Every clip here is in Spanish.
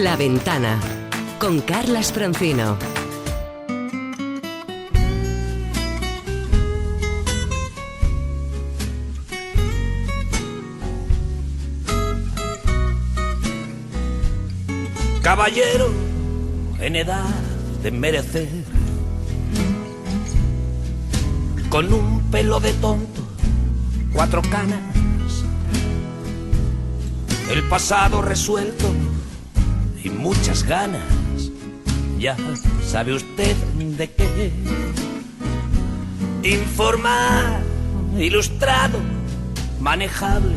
La Ventana, con Carlas Francino. Caballero en edad de merecer, con un pelo de tonto, 4 canas, el pasado resuelto y muchas ganas. Ya sabe usted de qué. Informar, ilustrado, manejable,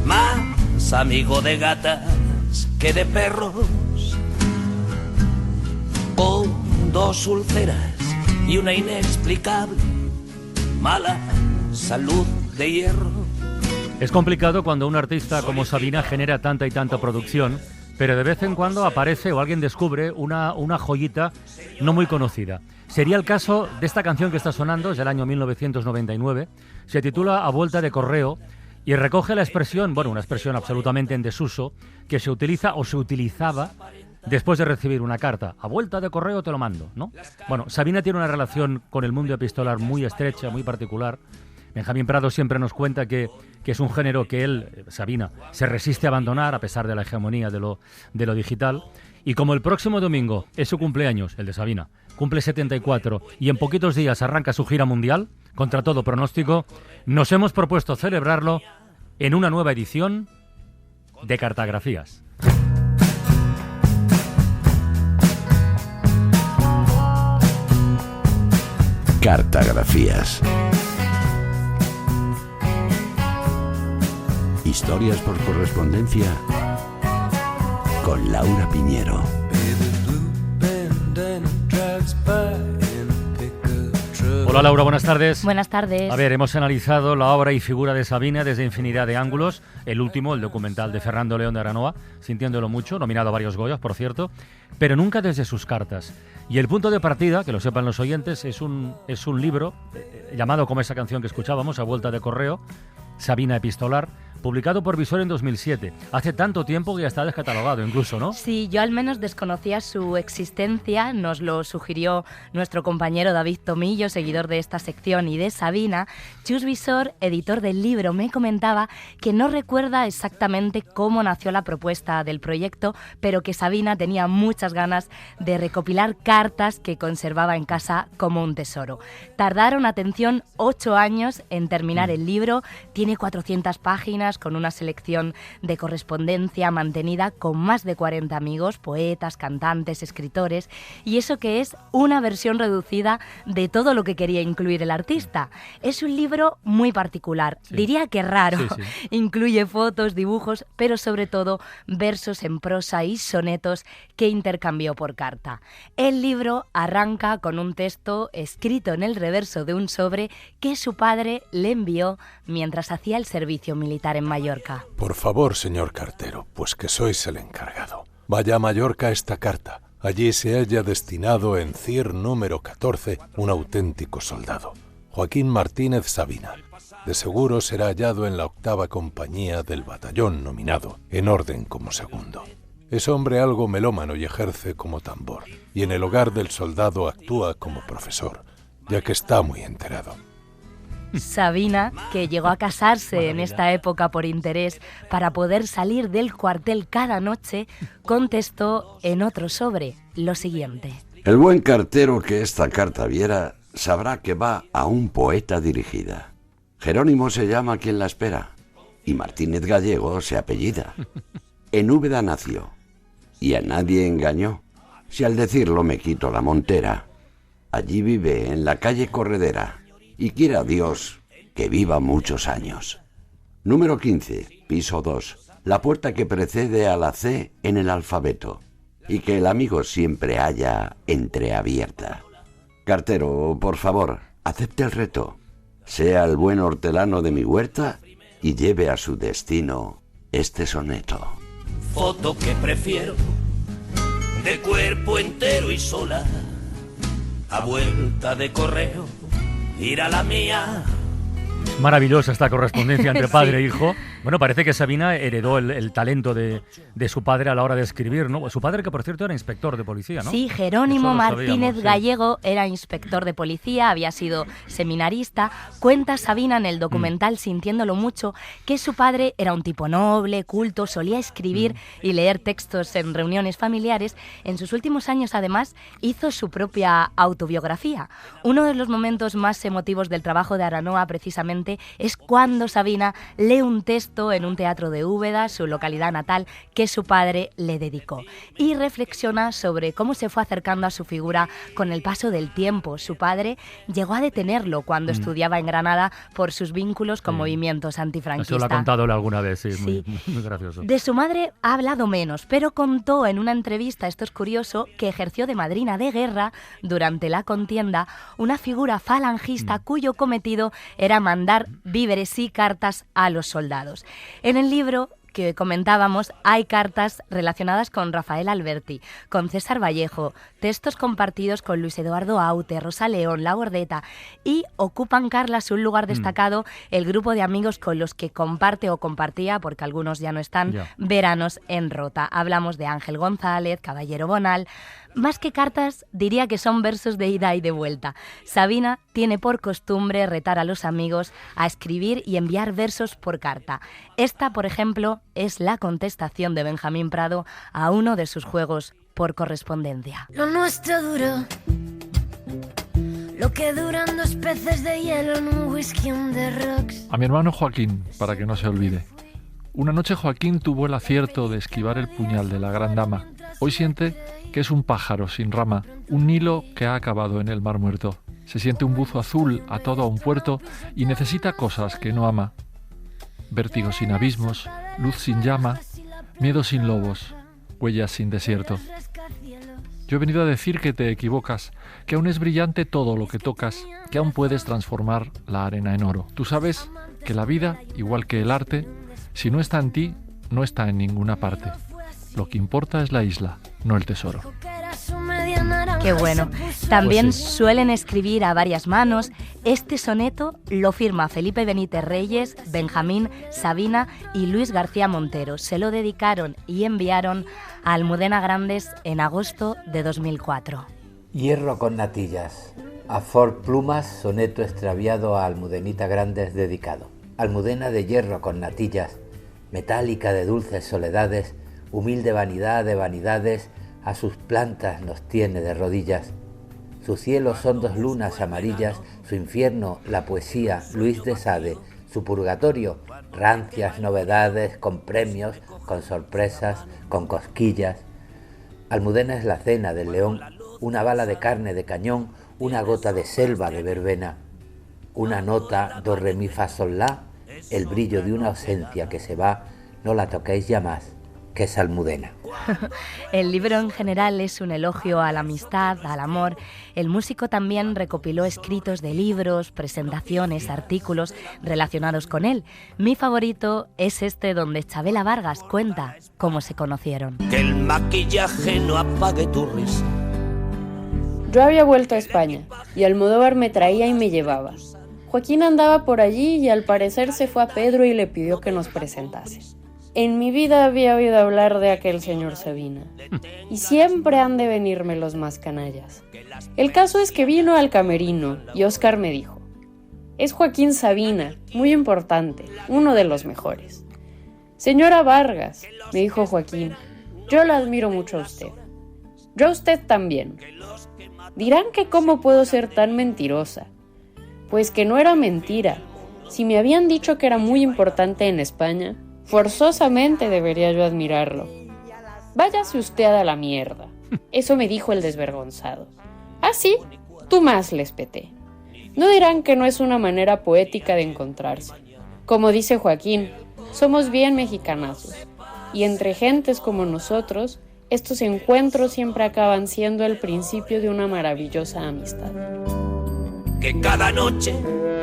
más amigo de gatas que de perros, con 2 úlceras y una inexplicable mala salud de hierro. Es complicado cuando un artista como Sabina genera tanta y tanta producción, pero de vez en cuando aparece o alguien descubre una joyita no muy conocida. Sería el caso de esta canción que está sonando, es del año 1999, se titula A Vuelta de Correo y recoge la expresión, bueno, una expresión absolutamente en desuso, que se utiliza o se utilizaba después de recibir una carta. A vuelta de correo te lo mando, ¿no? Bueno, Sabina tiene una relación con el mundo epistolar muy estrecha, muy particular. Benjamín Prado siempre nos cuenta que es un género que él, Sabina, se resiste a abandonar a pesar de la hegemonía de lo digital. Y como el próximo domingo es su cumpleaños, el de Sabina, cumple 74 y en poquitos días arranca su gira mundial, contra todo pronóstico, nos hemos propuesto celebrarlo en una nueva edición de Cartagrafías. Cartagrafías. Historias por correspondencia con Laura Piñero. Hola Laura, buenas tardes. Buenas tardes. A ver, hemos analizado la obra y figura de Sabina desde infinidad de ángulos. El último, el documental de Fernando León de Aranoa, Sintiéndolo mucho, nominado a varios Goyas, por cierto, pero nunca desde sus cartas. Y el punto de partida, que lo sepan los oyentes, es un libro llamado como esa canción que escuchábamos, A Vuelta de Correo, Sabina Epistolar, publicado por Visor en 2007. Hace tanto tiempo que ya está descatalogado incluso, ¿no? Sí, yo al menos desconocía su existencia, nos lo sugirió nuestro compañero David Tomillo, seguidor de esta sección y de Sabina. Chus Visor, editor del libro, me comentaba que no recuerda exactamente cómo nació la propuesta del proyecto, pero que Sabina tenía muchas ganas de recopilar cartas que conservaba en casa como un tesoro. Tardaron, atención, 8 años en terminar el libro, tiene 400 páginas, con una selección de correspondencia mantenida con más de 40 amigos, poetas, cantantes, escritores, y eso que es una versión reducida de todo lo que quería incluir el artista. Es un libro muy particular, sí. Diría que raro, sí. Incluye fotos, dibujos, pero sobre todo versos en prosa y sonetos que intercambió por carta. El libro arranca con un texto escrito en el reverso de un sobre que su padre le envió mientras hacía el servicio militar en Mallorca. Por favor, señor cartero, pues que sois el encargado. Vaya a Mallorca esta carta. Allí se halla destinado en CIR número 14 un auténtico soldado, Joaquín Martínez Sabina. De seguro será hallado en la 8ª compañía del batallón nominado, en orden como segundo. Es hombre algo melómano y ejerce como tambor, y en el hogar del soldado actúa como profesor, ya que está muy enterado. Sabina, que llegó a casarse en esta época por interés para poder salir del cuartel cada noche, contestó en otro sobre lo siguiente. El buen cartero que esta carta viera sabrá que va a un poeta dirigida. Jerónimo se llama quien la espera y Martínez Gallego se apellida. En Úbeda nació y a nadie engañó. Si al decirlo me quito la montera, allí vive en la calle Corredera. Y quiera Dios que viva muchos años. Número 15, piso 2, la puerta que precede a la C en el alfabeto, y que el amigo siempre haya entreabierta. Cartero, por favor, acepte el reto. Sea el buen hortelano de mi huerta y lleve a su destino este soneto. Foto que prefiero, de cuerpo entero y sola, a vuelta de correo. Ir a la mía. Maravillosa esta correspondencia entre padre e hijo. Bueno, parece que Sabina heredó el talento de su padre a la hora de escribir, ¿no? Su padre, que por cierto era inspector de policía, ¿no? Sí, Jerónimo Martínez sí. Gallego era inspector de policía, había sido seminarista. Cuenta Sabina en el documental, sintiéndolo mucho, que su padre era un tipo noble, culto, solía escribir y leer textos en reuniones familiares. En sus últimos años, además, hizo su propia autobiografía. Uno de los momentos más emotivos del trabajo de Aranoa, precisamente, es cuando Sabina lee un texto en un teatro de Úbeda, su localidad natal, que su padre le dedicó. Y reflexiona sobre cómo se fue acercando a su figura con el paso del tiempo. Su padre llegó a detenerlo cuando estudiaba en Granada por sus vínculos con movimientos antifranquistas. Eso lo ha contado él alguna vez, sí. Sí. Muy gracioso. De su madre ha hablado menos, pero contó en una entrevista, esto es curioso, que ejerció de madrina de guerra durante la contienda, una figura falangista cuyo cometido era mandar víveres y cartas a los soldados. En el libro que comentábamos hay cartas relacionadas con Rafael Alberti, con César Vallejo, textos compartidos con Luis Eduardo Aute, Rosa León, La Bordeta, y ocupan, Carlas, un lugar destacado el grupo de amigos con los que comparte o compartía, porque algunos ya no están, veranos en Rota. Hablamos de Ángel González, Caballero Bonal. Más que cartas, diría que son versos de ida y de vuelta. Sabina tiene por costumbre retar a los amigos a escribir y enviar versos por carta. Esta, por ejemplo, es la contestación de Benjamín Prado a uno de sus juegos por correspondencia. Lo nuestro duró lo que duran 2 peces de hielo en un whisky on the rocks. A mi hermano Joaquín, para que no se olvide. Una noche Joaquín tuvo el acierto de esquivar el puñal de la gran dama. Hoy siente que es un pájaro sin rama, un Nilo que ha acabado en el Mar Muerto. Se siente un buzo azul atado a un puerto y necesita cosas que no ama. Vértigo sin abismos, luz sin llama, miedo sin lobos, huellas sin desierto. Yo he venido a decir que te equivocas, que aún es brillante todo lo que tocas, que aún puedes transformar la arena en oro. Tú sabes que la vida, igual que el arte, si no está en ti, no está en ninguna parte. Lo que importa es la isla, no el tesoro. Qué bueno. También suelen escribir a varias manos. Este soneto lo firma Felipe Benítez Reyes, Benjamín, Sabina y Luis García Montero. Se lo dedicaron y enviaron a Almudena Grandes en agosto de 2004. Hierro con natillas. A For Plumas, soneto extraviado a Almudenita Grandes dedicado. Almudena de hierro con natillas, metálica de dulces soledades, humilde vanidad de vanidades, a sus plantas nos tiene de rodillas. Su cielo son 2 lunas amarillas, su infierno la poesía Luis de Sade, su purgatorio rancias novedades con premios, con sorpresas, con cosquillas. Almudena es la cena del león, una bala de carne de cañón, una gota de selva de verbena, una nota do re mi fa sol la, el brillo de una ausencia que se va, no la toquéis ya más, que es Almudena. El libro en general es un elogio a la amistad, al amor. El músico también recopiló escritos de libros, presentaciones, artículos relacionados con él. Mi favorito es este donde Chabela Vargas cuenta cómo se conocieron. Que el maquillaje no apague tu risa. Yo había vuelto a España y Almodóvar me traía y me llevaba. Joaquín andaba por allí y al parecer se fue a Pedro y le pidió que nos presentase. En mi vida había oído hablar de aquel señor Sabina, y siempre han de venirme los más canallas. El caso es que vino al camerino y Óscar me dijo: es Joaquín Sabina, muy importante, uno de los mejores. Señora Vargas, me dijo Joaquín, yo la admiro mucho a usted. Yo a usted también. Dirán que cómo puedo ser tan mentirosa. Pues que no era mentira. Si me habían dicho que era muy importante en España, forzosamente debería yo admirarlo. Váyase usted a la mierda. Eso me dijo el desvergonzado. ¿Ah, sí? Tú más, les peté. No dirán que no es una manera poética de encontrarse. Como dice Joaquín, somos bien mexicanazos. Y entre gentes como nosotros, estos encuentros siempre acaban siendo el principio de una maravillosa amistad. Que cada noche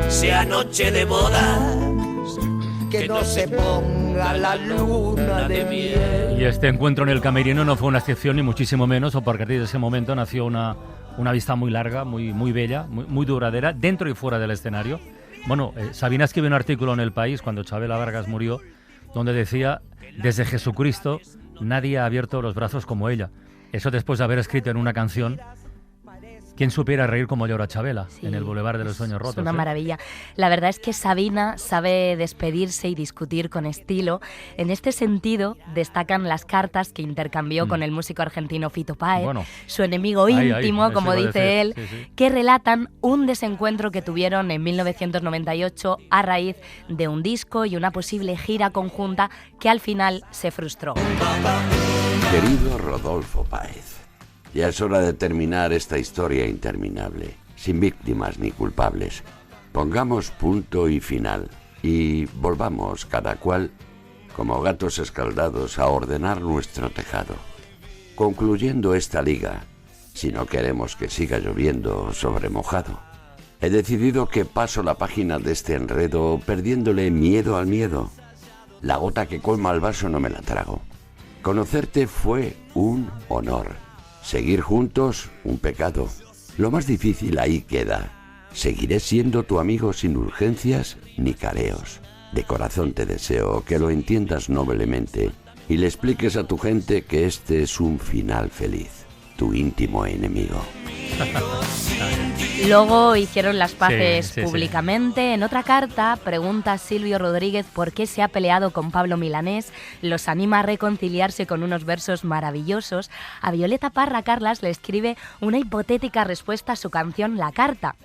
sea noche de bodas, que no se ponga la luna de miel. Y este encuentro en el camerino no fue una excepción, ni muchísimo menos, o porque desde ese momento nació una vista muy larga, muy bella, muy duradera, dentro y fuera del escenario. Bueno, Sabina escribió un artículo en El País cuando Chabela Vargas murió, donde decía, desde Jesucristo nadie ha abierto los brazos como ella. Eso después de haber escrito en una canción, ¿quién supiera reír como llora Chabela en el Boulevard de los Sueños Rotos? Es una maravilla. La verdad es que Sabina sabe despedirse y discutir con estilo. En este sentido, destacan las cartas que intercambió con el músico argentino Fito Páez, su enemigo íntimo, como dice él, que relatan un desencuentro que tuvieron en 1998 a raíz de un disco y una posible gira conjunta que al final se frustró. Querido Rodolfo Páez, ya es hora de terminar esta historia interminable, sin víctimas ni culpables. Pongamos punto y final y volvamos cada cual, como gatos escaldados, a ordenar nuestro tejado. Concluyendo esta liga, si no queremos que siga lloviendo sobre mojado, he decidido que paso la página de este enredo perdiéndole miedo al miedo. La gota que colma el vaso no me la trago. Conocerte fue un honor. Seguir juntos, un pecado. Lo más difícil ahí queda. Seguiré siendo tu amigo sin urgencias ni careos. De corazón te deseo que lo entiendas noblemente y le expliques a tu gente que este es un final feliz. Tu íntimo enemigo. Luego hicieron las paces públicamente. En otra carta pregunta Silvio Rodríguez por qué se ha peleado con Pablo Milanés. Los anima a reconciliarse con unos versos maravillosos. A Violeta Parra Carlas le escribe una hipotética respuesta a su canción La Carta.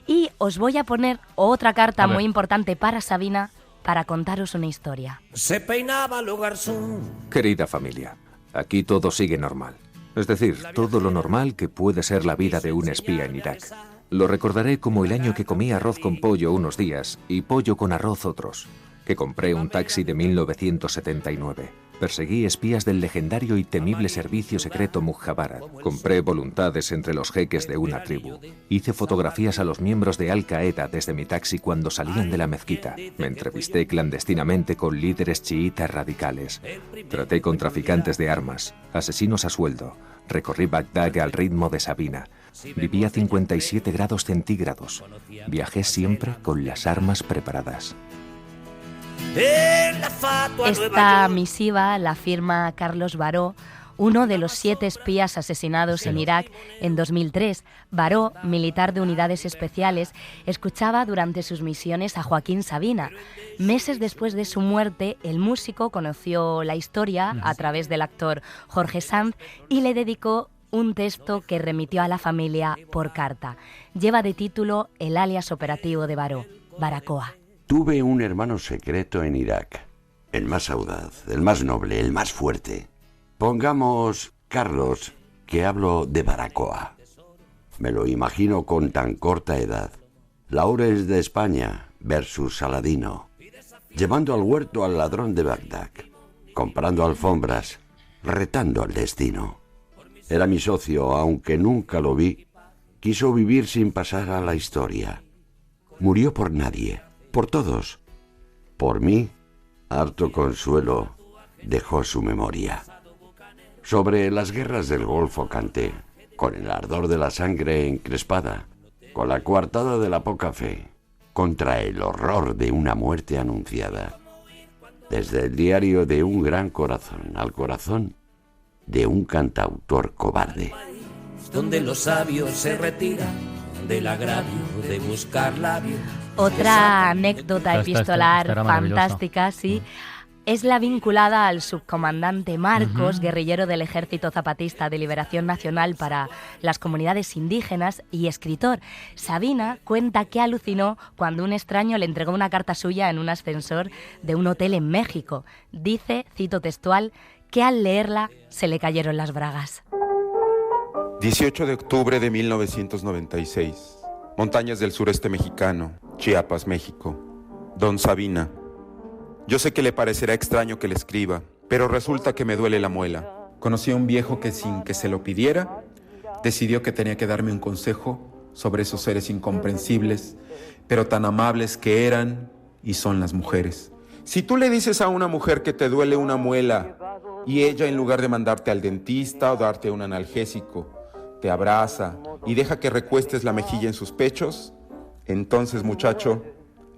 Y os voy a poner otra carta muy importante para Sabina para contaros una historia. Se peinaba lo garzón. Querida familia, aquí todo sigue normal. Es decir, todo lo normal que puede ser la vida de un espía en Irak. Lo recordaré como el año que comí arroz con pollo unos días y pollo con arroz otros, que compré un taxi de 1979. Perseguí espías del legendario y temible servicio secreto Mujabara. Compré voluntades entre los jeques de una tribu. Hice fotografías a los miembros de Al Qaeda desde mi taxi cuando salían de la mezquita. Me entrevisté clandestinamente con líderes chiitas radicales. Traté con traficantes de armas, asesinos a sueldo. Recorrí Bagdad al ritmo de Sabina. Viví a 57 grados centígrados. Viajé siempre con las armas preparadas. Esta misiva la firma Carlos Baró, uno de los 7 espías asesinados en Irak en 2003. Baró, militar de unidades especiales, escuchaba durante sus misiones a Joaquín Sabina. Meses después de su muerte, el músico conoció la historia a través del actor Jorge Sanz y le dedicó un texto que remitió a la familia por carta. Lleva de título el alias operativo de Baró, Baracoa. Tuve un hermano secreto en Irak, el más audaz, el más noble, el más fuerte. Pongamos Carlos, que hablo de Baracoa. Me lo imagino con tan corta edad. Laurels de España versus Saladino. Llevando al huerto al ladrón de Bagdad. Comprando alfombras, retando al destino. Era mi socio, aunque nunca lo vi. Quiso vivir sin pasar a la historia. Murió por nadie. Por todos. Por mí, harto consuelo, dejó su memoria. Sobre las guerras del Golfo canté, con el ardor de la sangre encrespada, con la coartada de la poca fe, contra el horror de una muerte anunciada. Desde el diario de un gran corazón al corazón de un cantautor cobarde. Donde los sabios se retiran del agravio de buscar labios. Otra anécdota epistolar fantástica, sí, es la vinculada al subcomandante Marcos, guerrillero del Ejército Zapatista de Liberación Nacional para las comunidades indígenas y escritor. Sabina cuenta que alucinó cuando un extraño le entregó una carta suya en un ascensor de un hotel en México. Dice, cito textual, que al leerla se le cayeron las bragas. 18 de octubre de 1996. Montañas del sureste mexicano, Chiapas, México. Don Sabina. Yo sé que le parecerá extraño que le escriba, pero resulta que me duele la muela. Conocí a un viejo que sin que se lo pidiera, decidió que tenía que darme un consejo sobre esos seres incomprensibles, pero tan amables que eran y son las mujeres. Si tú le dices a una mujer que te duele una muela y ella, en lugar de mandarte al dentista o darte un analgésico, te abraza y deja que recuestes la mejilla en sus pechos, entonces, muchacho,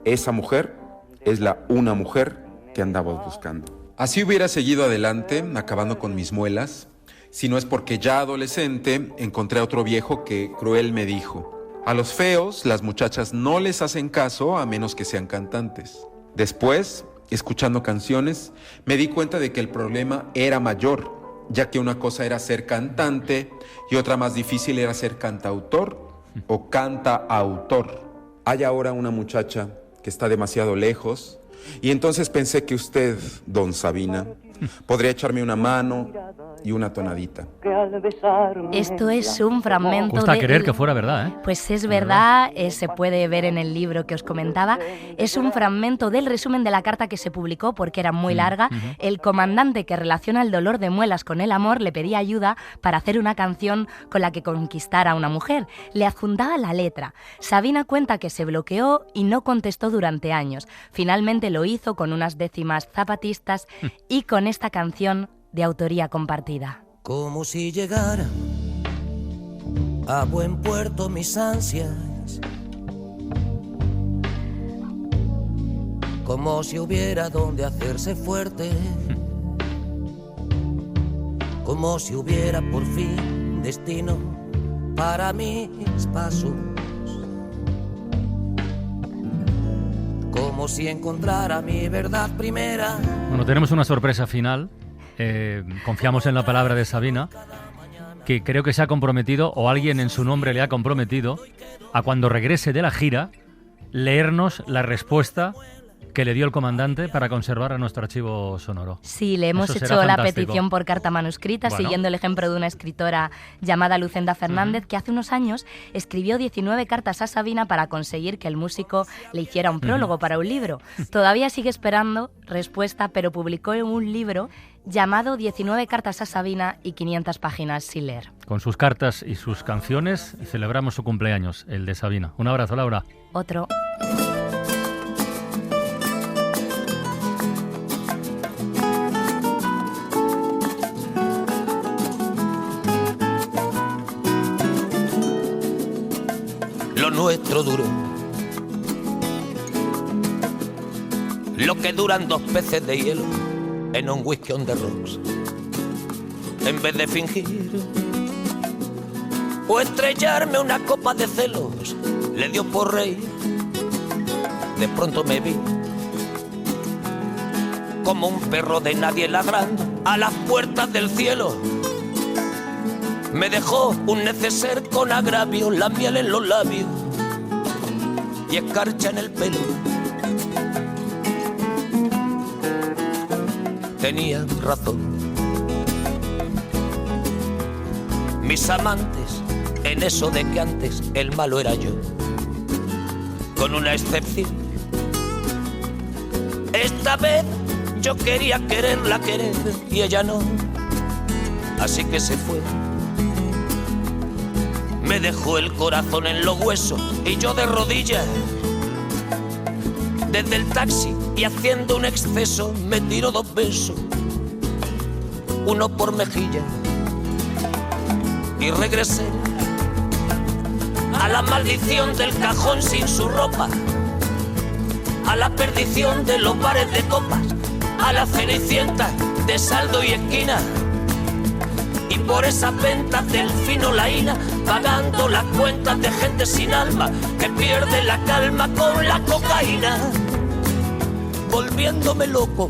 esa mujer es la una mujer que andabas buscando. Así hubiera seguido adelante, acabando con mis muelas, si no es porque ya adolescente encontré a otro viejo que cruel me dijo: a los feos las muchachas no les hacen caso a menos que sean cantantes. Después, escuchando canciones, me di cuenta de que el problema era mayor, ya que una cosa era ser cantante y otra más difícil era ser cantautor o cantaautor. Hay ahora una muchacha que está demasiado lejos y entonces pensé que usted, don Sabina, podría echarme una mano y una tonadita. Esto es un fragmento Cuesta de... creer que fuera verdad, ¿eh? Pues es verdad, se puede ver en el libro que os comentaba. Es un fragmento del resumen de la carta que se publicó porque era muy larga. El comandante que relaciona el dolor de muelas con el amor le pedía ayuda para hacer una canción con la que conquistara a una mujer. Le adjuntaba la letra. Sabina cuenta que se bloqueó y no contestó durante años. Finalmente lo hizo con unas décimas zapatistas y con esta canción de autoría compartida. Como si llegara a buen puerto mis ansias, como si hubiera donde hacerse fuerte, como si hubiera por fin destino para mis pasos, como si encontrara mi verdad primera. Bueno, tenemos una sorpresa final. Confiamos en la palabra de Sabina, que creo que se ha comprometido, o alguien en su nombre le ha comprometido, a cuando regrese de la gira, leernos la respuesta que le dio el comandante para conservar a nuestro archivo sonoro. Sí, le hemos hecho la petición por carta manuscrita, siguiendo el ejemplo de una escritora llamada Lucenda Fernández, que hace unos años escribió 19 cartas a Sabina para conseguir que el músico le hiciera un prólogo para un libro. Todavía sigue esperando respuesta, pero publicó un libro llamado 19 cartas a Sabina y 500 páginas sin leer. Con sus cartas y sus canciones celebramos su cumpleaños, el de Sabina. Un abrazo, Laura. Otro. Lo nuestro duró lo que duran 2 peces de hielo en un whisky on the rocks. En vez de fingir o estrellarme una copa de celos, le dio por reír. De pronto me vi como un perro de nadie ladrando a las puertas del cielo. Me dejó un neceser con agravio, la miel en los labios y escarcha en el pelo. Tenía razón. Mis amantes, en eso de que antes el malo era yo, con una excepción. Esta vez yo quería quererla querer y ella no, así que se fue. Me dejó el corazón en los huesos y yo de rodillas. Desde el taxi y haciendo un exceso me tiró 2 besos, uno por mejilla, y regresé a la maldición del cajón sin su ropa, a la perdición de los bares de copas, a la cenicienta de saldo y esquina. Y por esas ventas del fino laína, pagando las cuentas de gente sin alma que pierde la calma con la cocaína. Volviéndome loco,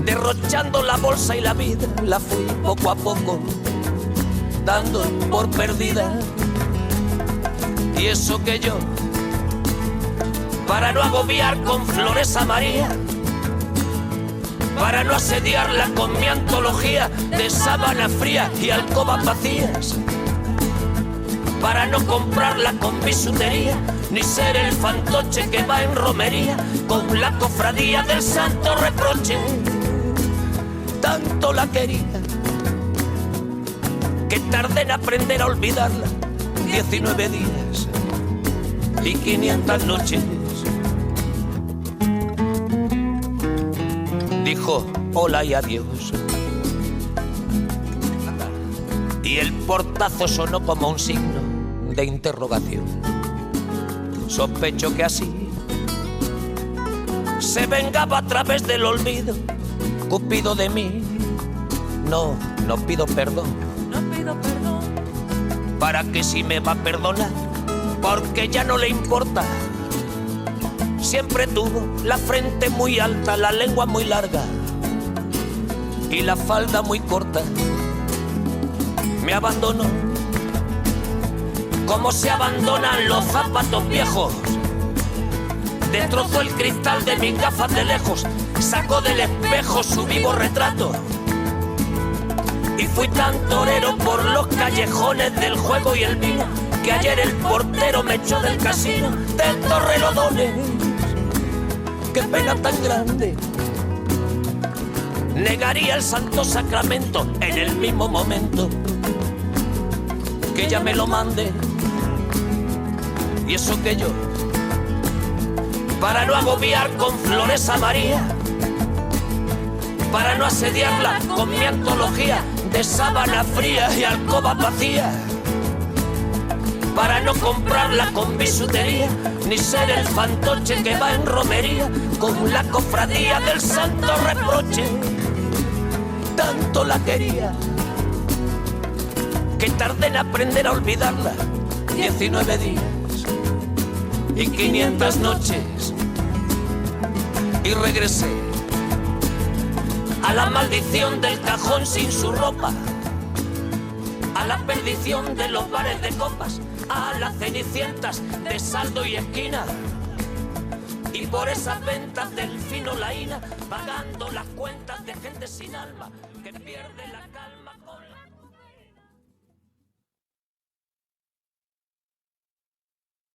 derrochando la bolsa y la vida, la fui poco a poco dando por perdida. Y eso que yo, para no agobiar con flores a María, para no asediarla con mi antología de sábana fría y alcobas vacías, para no comprarla con bisutería, ni ser el fantoche que va en romería con la cofradía del santo reproche. Tanto la quería que tardé en aprender a olvidarla 19 días y 500 noches. Dijo hola y adiós, y el portazo sonó como un signo de interrogación. Sospecho que así se vengaba a través del olvido. Cupido de mí, no pido perdón. No pido perdón. ¿Para qué si me va a perdonar? Porque ya no le importa. Siempre tuvo la frente muy alta, la lengua muy larga y la falda muy corta. Me abandonó como se abandonan los zapatos viejos. Destrozó el cristal de mis gafas de lejos, sacó del espejo su vivo retrato. Y fui tan torero por los callejones del juego y el vino, que ayer el portero me echó del casino del Torrelodones. Qué pena tan grande. Negaría el santo sacramento en el mismo momento que ella me lo mande. Y eso que yo, para no agobiar con flores a María, para no asediarla con mi antología de sábana fría y alcoba vacía, para no comprarla con bisutería, ni ser el fantoche que va en romería con la cofradía del santo reproche. Tanto la quería que tardé en aprender a olvidarla 19 días y 500 noches, y regresé a la maldición del cajón sin su ropa, a la perdición de los bares de copas, a las cenicientas de saldo y esquina, y por esas ventas del fino laína, pagando las cuentas de gente sin alma que pierde la calma.